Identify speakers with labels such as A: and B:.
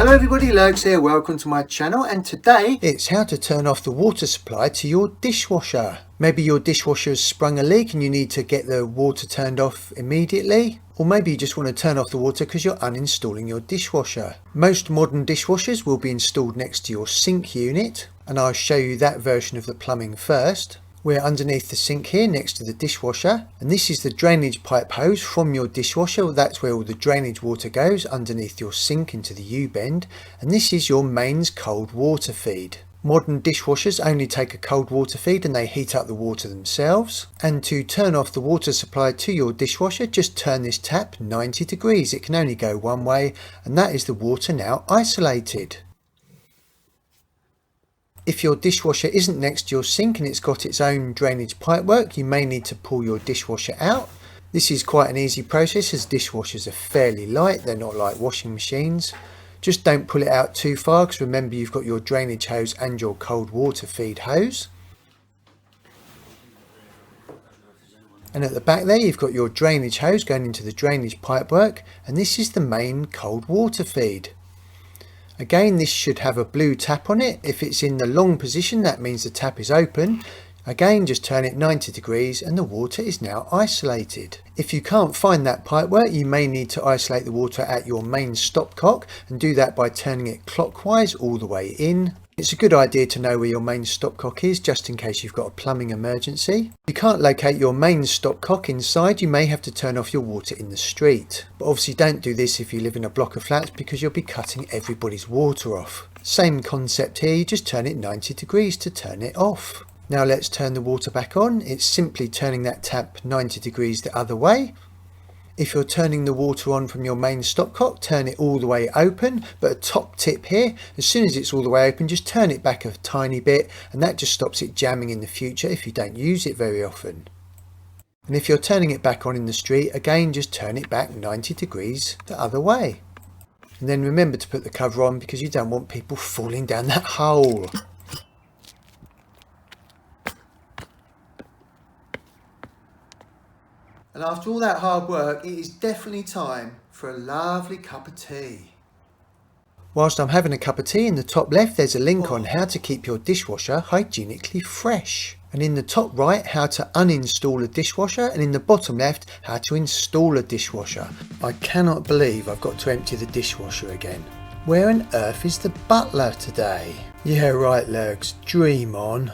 A: Hello everybody, Lurgs here, welcome to my channel, and today it's how to turn off the water supply to your dishwasher. Maybe your dishwasher has sprung a leak and you need to get the water turned off immediately. Or maybe you just want to turn off the water because you're uninstalling your dishwasher. Most modern dishwashers will be installed next to your sink unit, and I'll show you that version of the plumbing first. We're underneath the sink here next to the dishwasher, and this is the drainage pipe hose from your dishwasher. That's where all the drainage water goes, underneath your sink into the U-bend, and this is your mains cold water feed. Modern dishwashers only take a cold water feed and they heat up the water themselves. And to turn off the water supply to your dishwasher, just turn this tap 90 degrees. It can only go one way, and that is the water now isolated. If your dishwasher isn't next to your sink and it's got its own drainage pipework, you may need to pull your dishwasher out. This is quite an easy process as dishwashers are fairly light, they're not like washing machines. Just don't pull it out too far because remember you've got your drainage hose and your cold water feed hose. And at the back there you've got your drainage hose going into the drainage pipework, and this is the main cold water feed. Again, this should have a blue tap on it. If it's in the long position, that means the tap is open. Again, just turn it 90 degrees and the water is now isolated. If you can't find that pipework, you may need to isolate the water at your main stopcock and do that by turning it clockwise all the way in. It's a good idea to know where your main stopcock is just in case you've got a plumbing emergency. If you can't locate your main stopcock inside, you may have to turn off your water in the street. But obviously don't do this if you live in a block of flats because you'll be cutting everybody's water off. Same concept here, you just turn it 90 degrees to turn it off. Now let's turn the water back on. It's simply turning that tap 90 degrees the other way. If you're turning the water on from your main stopcock, turn it all the way open, but a top tip here, as soon as it's all the way open, just turn it back a tiny bit, and that just stops it jamming in the future if you don't use it very often. And if you're turning it back on in the street, again just turn it back 90 degrees the other way. And then remember to put the cover on because you don't want people falling down that hole. And after all that hard work, it is definitely time for a lovely cup of tea. Whilst I'm having a cup of tea, in the top left there's a link on how to keep your dishwasher hygienically fresh. And in the top right, how to uninstall a dishwasher, and in the bottom left, how to install a dishwasher. I cannot believe I've got to empty the dishwasher again. Where on earth is the butler today? Yeah right Lurgs, dream on.